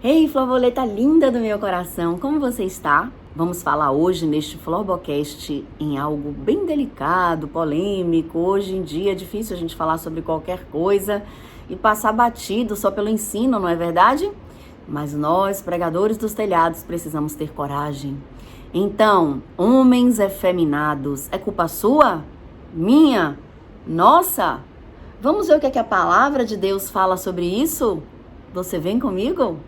Ei, Florboleta linda do meu coração, como você está? Vamos falar hoje neste Florbocast em algo bem delicado, polêmico. Hoje em dia é difícil a gente falar sobre qualquer coisa e passar batido só pelo ensino, não é verdade? Mas nós, pregadores dos telhados, precisamos ter coragem. Então, homens efeminados, é culpa sua? Minha? Nossa? Vamos ver o que a palavra de Deus fala sobre isso? Você vem comigo?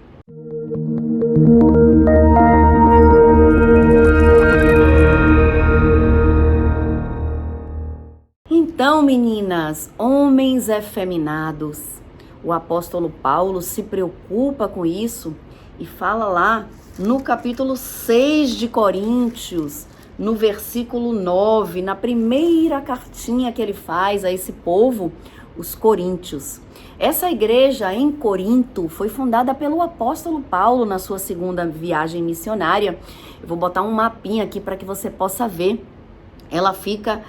Então, meninas, homens efeminados, o apóstolo Paulo se preocupa com isso e fala lá no capítulo 6 de Coríntios, no versículo 9, na primeira cartinha que ele faz a esse povo, os coríntios. Essa igreja em Corinto foi fundada pelo apóstolo Paulo na sua segunda viagem missionária. Eu vou botar um mapinha aqui para que você possa ver. Ela fica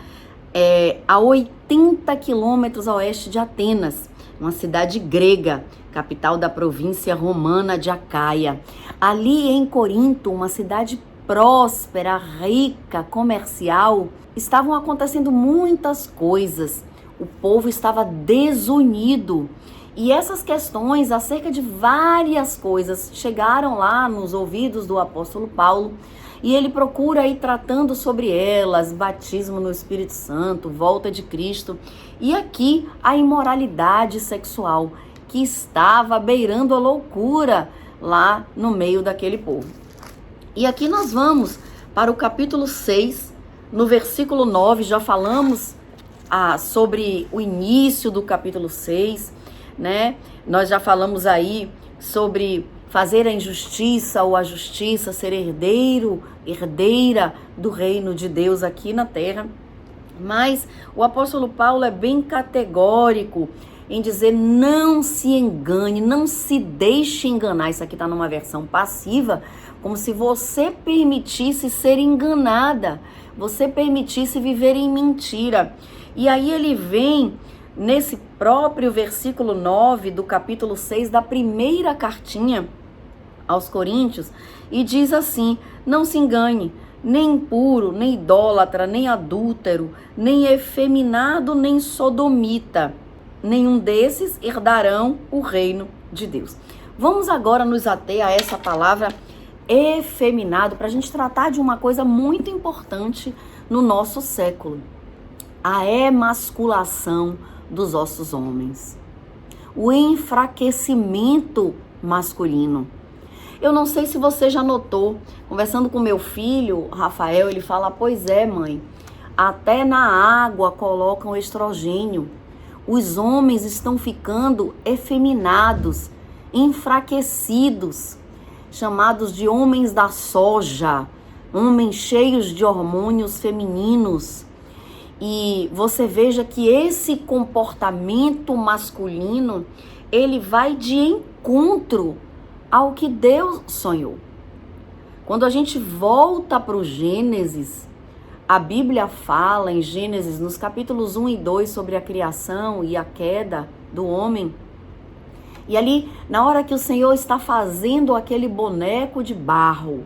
a 80 quilômetros a oeste de Atenas, uma cidade grega, capital da província romana de Acaia. Ali em Corinto, uma cidade próspera, rica, comercial, estavam acontecendo muitas coisas. O povo estava desunido e essas questões acerca de várias coisas chegaram lá nos ouvidos do apóstolo Paulo e ele procura ir tratando sobre elas, batismo no Espírito Santo, volta de Cristo e aqui a imoralidade sexual que estava beirando a loucura lá no meio daquele povo. E aqui nós vamos para o capítulo 6, no versículo 9, já falamos sobre o início do capítulo 6, né? Nós já falamos aí sobre fazer a injustiça ou a justiça, ser herdeira do reino de Deus aqui na terra. Mas o apóstolo Paulo é bem categórico em dizer: não se engane, não se deixe enganar. Isso aqui está numa versão passiva, como se você permitisse ser enganada, você permitisse viver em mentira. E aí ele vem nesse próprio versículo 9 do capítulo 6 da primeira cartinha aos Coríntios e diz assim: não se engane, nem impuro, nem idólatra, nem adúltero, nem efeminado, nem sodomita, nenhum desses herdarão o reino de Deus. Vamos agora nos ater a essa palavra efeminado para a gente tratar de uma coisa muito importante no nosso século: a emasculação dos nossos homens, o enfraquecimento masculino. Eu não sei se você já notou, conversando com meu filho, Rafael, ele fala: pois é, mãe, até na água colocam estrogênio. Os homens estão ficando efeminados, enfraquecidos, chamados de homens da soja, homens cheios de hormônios femininos. E você veja que esse comportamento masculino, ele vai de encontro ao que Deus sonhou. Quando a gente volta para o Gênesis, a Bíblia fala em Gênesis, nos capítulos 1 e 2, sobre a criação e a queda do homem. E ali, na hora que o Senhor está fazendo aquele boneco de barro,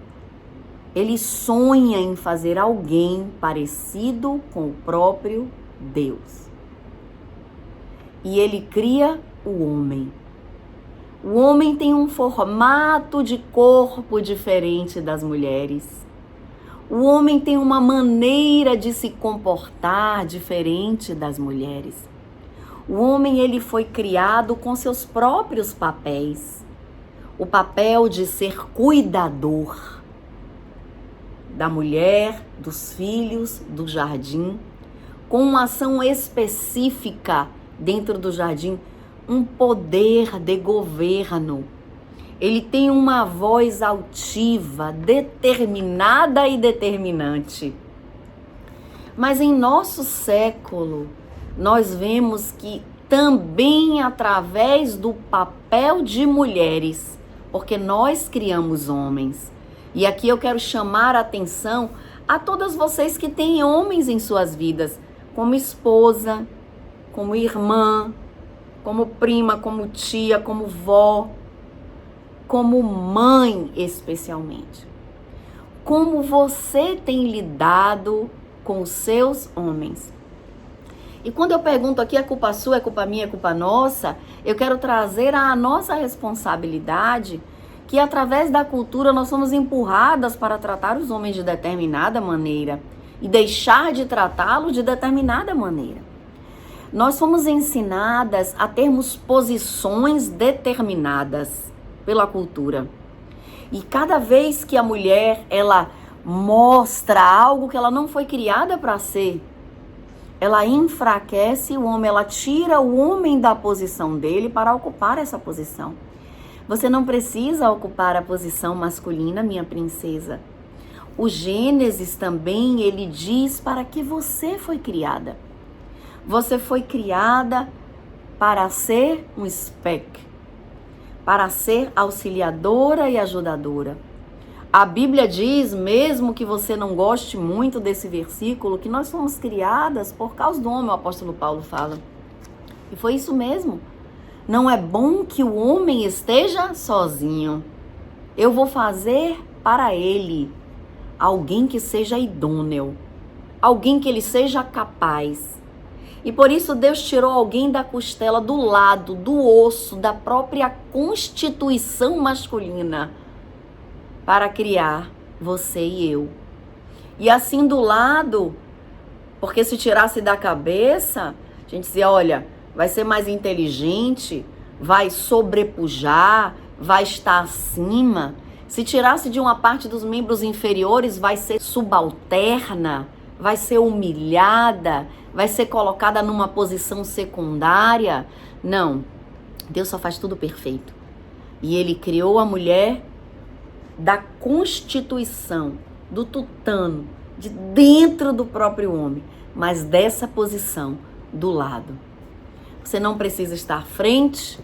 ele sonha em fazer alguém parecido com o próprio Deus. E ele cria o homem. O homem tem um formato de corpo diferente das mulheres. O homem tem uma maneira de se comportar diferente das mulheres. O homem, ele foi criado com seus próprios papéis. O papel de ser cuidador da mulher, dos filhos, do jardim, com uma ação específica dentro do jardim, um poder de governo. Ele tem uma voz altiva, determinada e determinante. Mas em nosso século, nós vemos que também através do papel de mulheres, porque nós criamos homens. E aqui eu quero chamar a atenção a todas vocês que têm homens em suas vidas, como esposa, como irmã, como prima, como tia, como vó. como mãe especialmente. Como você tem lidado com os seus homens? E quando eu pergunto aqui, é culpa sua, é culpa minha, é culpa nossa, eu quero trazer a nossa responsabilidade, que através da cultura nós somos empurradas para tratar os homens de determinada maneira e deixar de tratá-los de determinada maneira. Nós fomos ensinadas a termos posições determinadas pela cultura. E cada vez que a mulher, ela mostra algo que ela não foi criada para ser, ela enfraquece o homem, ela tira o homem da posição dele para ocupar essa posição. Você não precisa ocupar a posição masculina, minha princesa. O Gênesis também, ele diz para que você foi criada. Você foi criada para ser um spec, para ser auxiliadora e ajudadora. A Bíblia diz, mesmo que você não goste muito desse versículo, que nós fomos criadas por causa do homem, o apóstolo Paulo fala. E foi isso mesmo. Não é bom que o homem esteja sozinho. Eu vou fazer para ele alguém que seja idôneo, alguém que ele seja capaz. E por isso Deus tirou alguém da costela, do lado, do osso, da própria constituição masculina, para criar você e eu. E assim do lado, porque se tirasse da cabeça, a gente dizia, olha, vai ser mais inteligente, vai sobrepujar, vai estar acima. Se tirasse de uma parte dos membros inferiores, vai ser subalterna, vai ser humilhada, vai ser colocada numa posição secundária. Não, Deus só faz tudo perfeito. E Ele criou a mulher da constituição, do tutano, de dentro do próprio homem, mas dessa posição, do lado. Você não precisa estar à frente,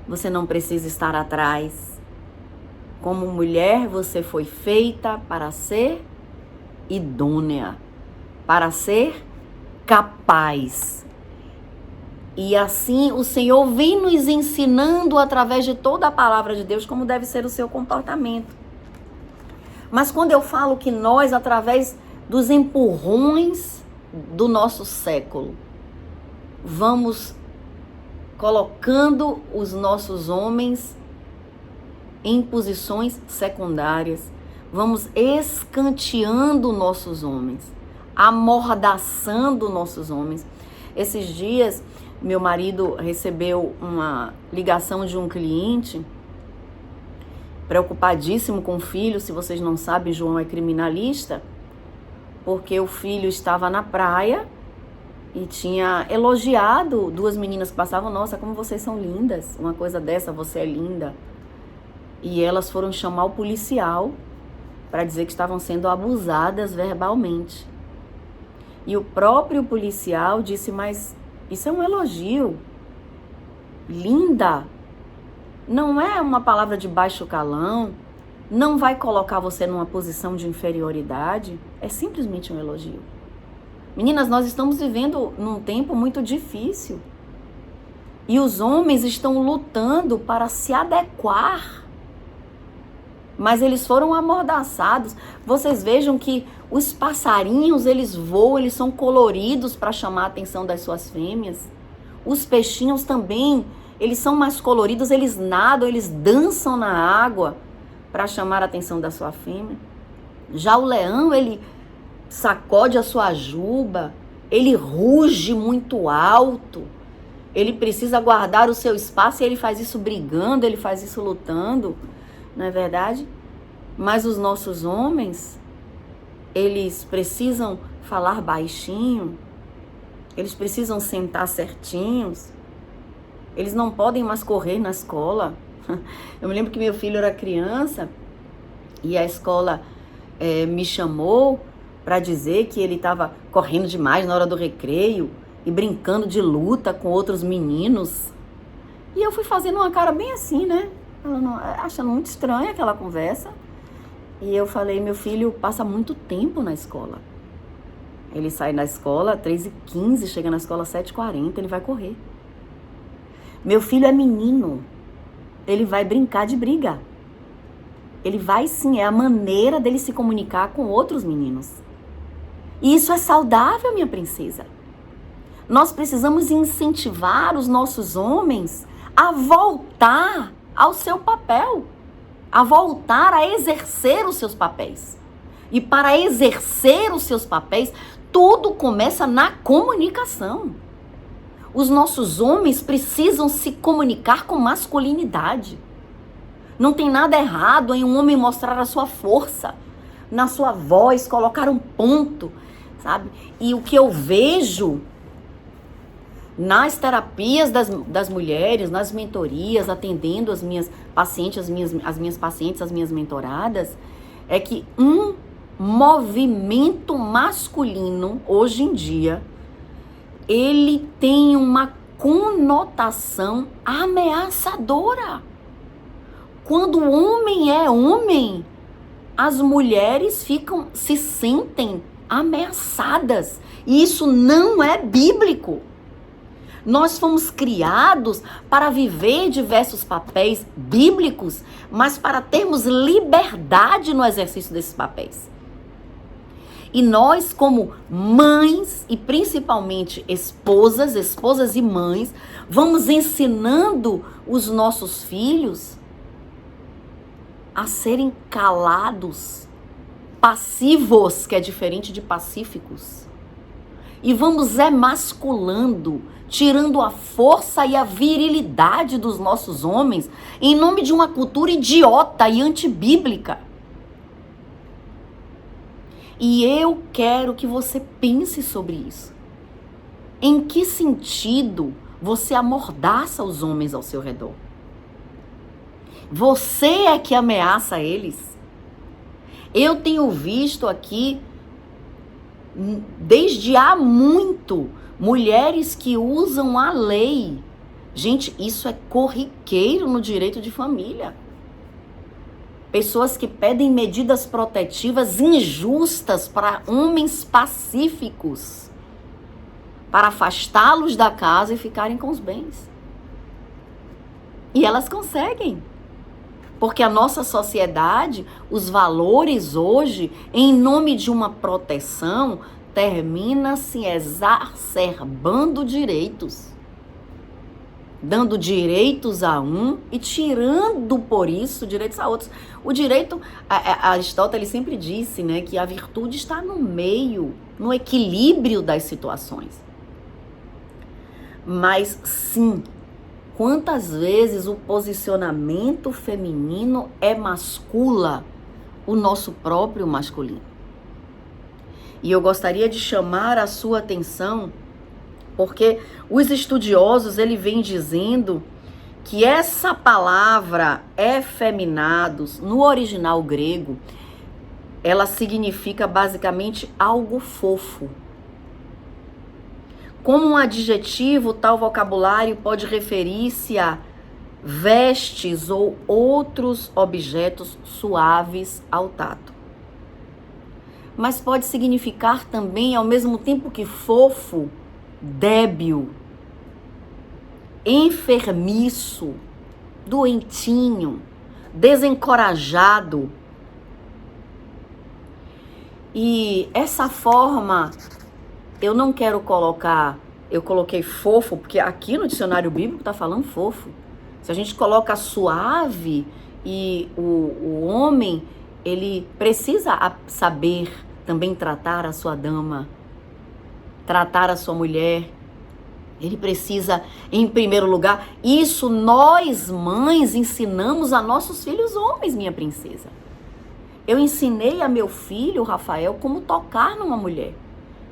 você não precisa estar atrás. Como mulher, você foi feita para ser idônea, para ser capaz. E assim o Senhor vem nos ensinando através de toda a palavra de Deus como deve ser o seu comportamento. Mas quando eu falo que nós, através dos empurrões do nosso século, vamos colocando os nossos homens em posições secundárias, vamos escanteando nossos homens, amordaçando nossos homens. Esses dias, meu marido recebeu uma ligação de um cliente preocupadíssimo com o filho. Se vocês não sabem, João é criminalista, porque o filho estava na praia e tinha elogiado duas meninas que passavam. Nossa, como vocês são lindas, uma coisa dessa, você é linda. E elas foram chamar o policial para dizer que estavam sendo abusadas verbalmente. E o próprio policial disse, mas isso é um elogio. Linda. Não é uma palavra de baixo calão. Não vai colocar você numa posição de inferioridade. É simplesmente um elogio. Meninas, nós estamos vivendo num tempo muito difícil. E os homens estão lutando para se adequar. Mas eles foram amordaçados. Vocês vejam que os passarinhos, eles voam, eles são coloridos para chamar a atenção das suas fêmeas. Os peixinhos também, eles são mais coloridos, eles nadam, eles dançam na água para chamar a atenção da sua fêmea. Já o leão, ele sacode a sua juba, ele ruge muito alto, ele precisa guardar o seu espaço e ele faz isso brigando, ele faz isso lutando. Não é verdade? Mas os nossos homens, eles precisam falar baixinho, eles precisam sentar certinhos, eles não podem mais correr na escola. Eu me lembro que meu filho era criança e a escola me chamou para dizer que ele estava correndo demais na hora do recreio e brincando de luta com outros meninos. E eu fui fazendo uma cara bem assim, né? Achando muito estranha aquela conversa. E eu falei, meu filho passa muito tempo na escola. Ele sai da escola 3h15, chega na escola 7h40, ele vai correr. Meu filho é menino. ele vai brincar de briga. Ele vai sim, é a maneira dele se comunicar com outros meninos. E isso é saudável, minha princesa. Nós precisamos incentivar os nossos homens a voltar ao seu papel, a voltar a exercer os seus papéis. E para exercer os seus papéis, tudo começa na comunicação. Os nossos homens precisam se comunicar com masculinidade. Não tem nada errado em um homem mostrar a sua força, na sua voz, colocar um ponto, sabe? E o que eu vejo nas terapias das mulheres, nas mentorias, atendendo as minhas pacientes, as minhas pacientes, as minhas mentoradas, é que um movimento masculino, hoje em dia, ele tem uma conotação ameaçadora. Quando o homem é homem, as mulheres se sentem ameaçadas. E isso não é bíblico. Nós fomos criados para viver diversos papéis bíblicos, mas para termos liberdade no exercício desses papéis. E nós, como mães e principalmente esposas e mães, vamos ensinando os nossos filhos a serem calados, passivos, que é diferente de pacíficos. E vamos emasculando, tirando a força e a virilidade dos nossos homens em nome de uma cultura idiota e antibíblica. E eu quero que você pense sobre isso. Em que sentido você amordaça os homens ao seu redor? Você é que ameaça eles. Eu tenho visto aqui, desde há muito, mulheres que usam a lei. Gente, isso é corriqueiro no direito de família. Pessoas que pedem medidas protetivas injustas para homens pacíficos, para afastá-los da casa e ficarem com os bens. E elas conseguem. Porque a nossa sociedade, os valores hoje, em nome de uma proteção, termina se exacerbando direitos. Dando direitos a um e tirando, por isso, direitos a outros. O direito, Aristóteles sempre disse, né, que a virtude está no meio, no equilíbrio das situações. Mas, sim, quantas vezes o posicionamento feminino emascula o nosso próprio masculino? E eu gostaria de chamar a sua atenção, porque os estudiosos, ele vem dizendo que essa palavra efeminados, no original grego, ela significa basicamente algo fofo. Como um adjetivo, tal vocabulário pode referir-se a vestes ou outros objetos suaves ao tato. Mas pode significar também, ao mesmo tempo que fofo, débil, enfermiço, doentinho, desencorajado. E essa forma, eu não quero colocar, eu coloquei fofo, porque aqui no dicionário bíblico está falando fofo. Se a gente coloca suave, e o homem, ele precisa saber também tratar a sua dama, tratar a sua mulher. Ele precisa, em primeiro lugar, isso nós mães ensinamos a nossos filhos homens, minha princesa. Eu ensinei a meu filho, Rafael, como tocar numa mulher.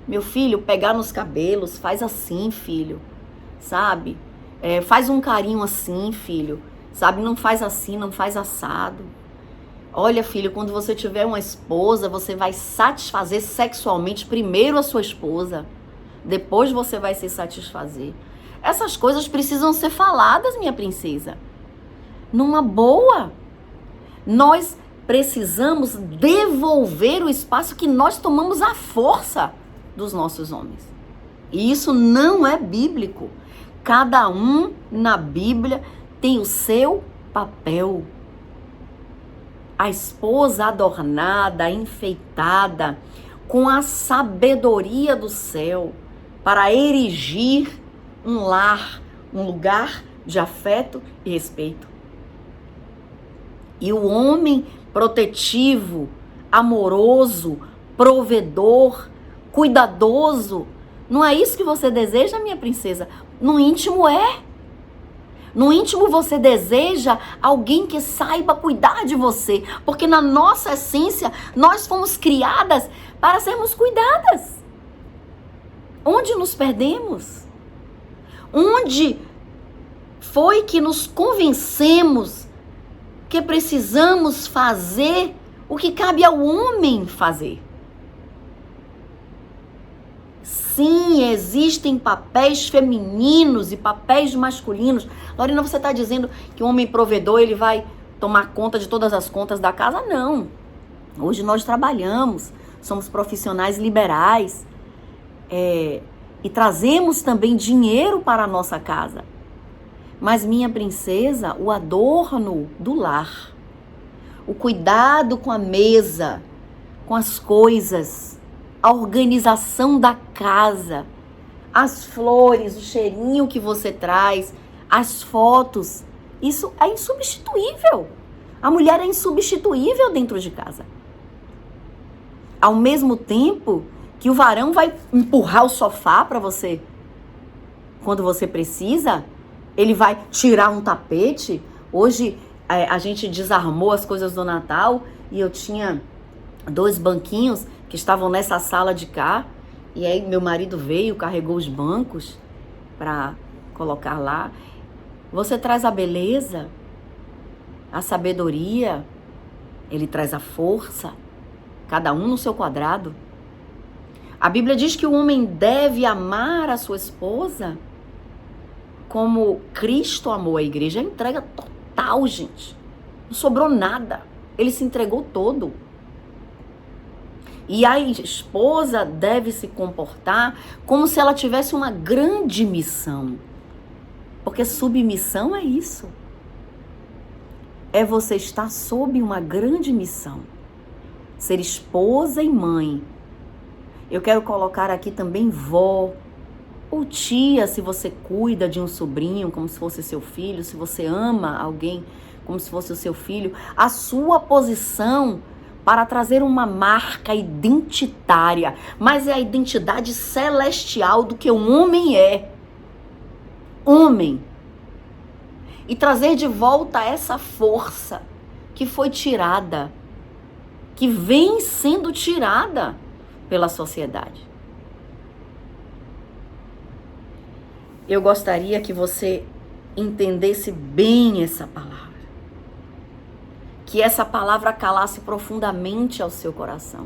Meu filho, pegar nos cabelos, faz assim, filho, sabe? Faz um carinho assim, filho, sabe? Não faz assim, não faz assado. Olha, filho, quando você tiver uma esposa, você vai satisfazer sexualmente primeiro a sua esposa. Depois você vai se satisfazer. Essas coisas precisam ser faladas, minha princesa. Numa boa. Nós precisamos devolver o espaço que nós tomamos à força dos nossos homens. E isso não é bíblico. Cada um na Bíblia tem o seu papel. A esposa adornada, enfeitada, com a sabedoria do céu, para erigir um lar, um lugar de afeto e respeito. E o homem protetivo, amoroso, provedor, cuidadoso, não é isso que você deseja, minha princesa? No íntimo é. No íntimo você deseja alguém que saiba cuidar de você, porque na nossa essência nós fomos criadas para sermos cuidadas. Onde nos perdemos? Onde foi que nos convencemos que precisamos fazer o que cabe ao homem fazer? Sim, existem papéis femininos e papéis masculinos. Lorena, você está dizendo que o homem provedor, ele vai tomar conta de todas as contas da casa? Não. Hoje nós trabalhamos, somos profissionais liberais e trazemos também dinheiro para a nossa casa. Mas, minha princesa, o adorno do lar, o cuidado com a mesa, com as coisas, a organização da casa, as flores, o cheirinho que você traz, as fotos, isso é insubstituível. A mulher é insubstituível dentro de casa. Ao mesmo tempo que o varão vai empurrar o sofá para você quando você precisa, ele vai tirar um tapete. Hoje a gente desarmou as coisas do Natal e eu tinha 2 banquinhos que estavam nessa sala de cá, e aí meu marido veio, carregou os bancos para colocar lá. Você traz a beleza, a sabedoria, ele traz a força, cada um no seu quadrado. A Bíblia diz que o homem deve amar a sua esposa como Cristo amou a igreja. É entrega total, gente. Não sobrou nada. Ele se entregou todo. E a esposa deve se comportar como se ela tivesse uma grande missão. Porque submissão é isso. É você estar sob uma grande missão. Ser esposa e mãe. Eu quero colocar aqui também vó ou tia, se você cuida de um sobrinho como se fosse seu filho, se você ama alguém como se fosse o seu filho. A sua posição para trazer uma marca identitária, mas é a identidade celestial do que um homem é. Homem. E trazer de volta essa força que foi tirada, que vem sendo tirada pela sociedade. Eu gostaria que você entendesse bem essa palavra. Que essa palavra calasse profundamente ao seu coração.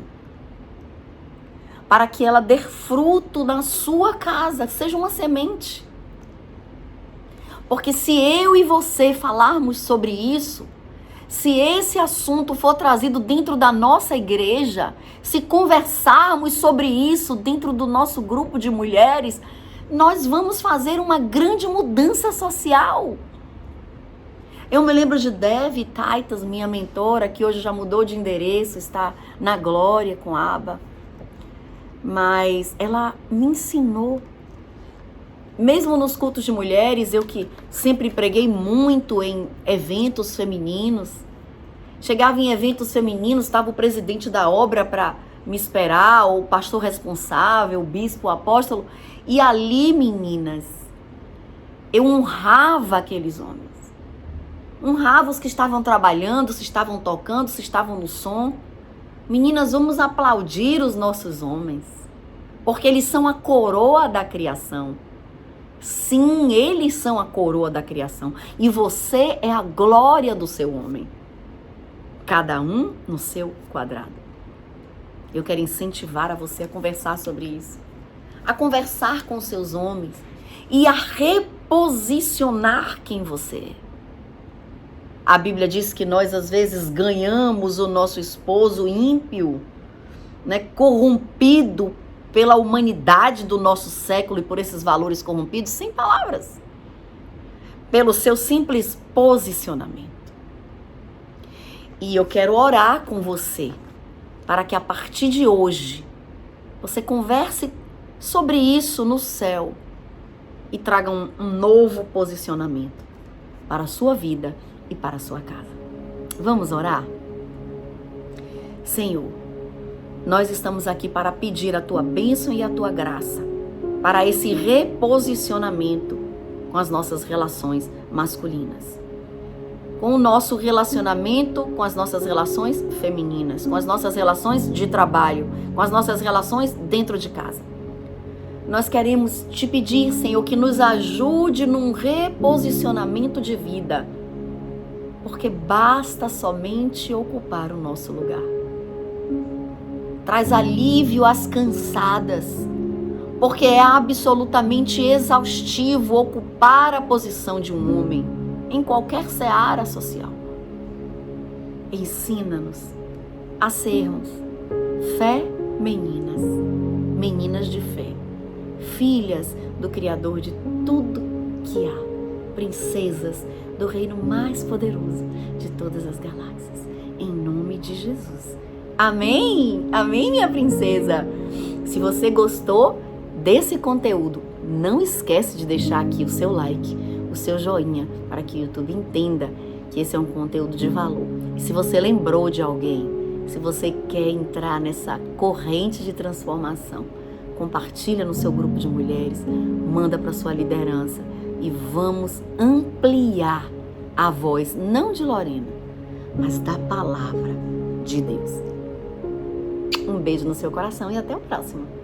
Para que ela dê fruto na sua casa, seja uma semente. Porque se eu e você falarmos sobre isso, se esse assunto for trazido dentro da nossa igreja, se conversarmos sobre isso dentro do nosso grupo de mulheres, nós vamos fazer uma grande mudança social. Eu me lembro de Devi Taitas, minha mentora, que hoje já mudou de endereço, está na glória com a Aba. Mas ela me ensinou, mesmo nos cultos de mulheres, eu que sempre preguei muito em eventos femininos. Chegava em eventos femininos, estava o presidente da obra para me esperar, ou o pastor responsável, o bispo, o apóstolo. E ali, meninas, eu honrava aqueles homens. Honrava os que estavam trabalhando, se estavam tocando, se estavam no som. Meninas, vamos aplaudir os nossos homens, porque eles são a coroa da criação. Sim, eles são a coroa da criação. E você é a glória do seu homem. Cada um no seu quadrado. Eu quero incentivar a você a conversar sobre isso. A conversar com seus homens. E a reposicionar quem você é. A Bíblia diz que nós, às vezes, ganhamos o nosso esposo ímpio, né, corrompido pela humanidade do nosso século e por esses valores corrompidos, sem palavras. Pelo seu simples posicionamento. E eu quero orar com você para que a partir de hoje você converse sobre isso no céu e traga um novo posicionamento para a sua vida e para a sua casa. Vamos orar? Senhor, nós estamos aqui para pedir a tua bênção e a tua graça para esse reposicionamento com as nossas relações masculinas, com o nosso relacionamento com as nossas relações femininas, com as nossas relações de trabalho, com as nossas relações dentro de casa. Nós queremos te pedir, Senhor, que nos ajude num reposicionamento de vida, porque basta somente ocupar o nosso lugar. Traz alívio às cansadas, porque é absolutamente exaustivo ocupar a posição de um homem em qualquer seara social. Ensina-nos a sermos femininas, meninas de fé, filhas do Criador de tudo que há, princesas do reino mais poderoso de todas as galáxias, em nome de Jesus. Amém? Amém, minha princesa? Se você gostou desse conteúdo, não esquece de deixar aqui o seu like, o seu joinha, para que o YouTube entenda que esse é um conteúdo de valor. E se você lembrou de alguém, se você quer entrar nessa corrente de transformação, compartilha no seu grupo de mulheres, manda para sua liderança e vamos ampliar a voz, não de Lorena, mas da palavra de Deus. Um beijo no seu coração e até o próximo.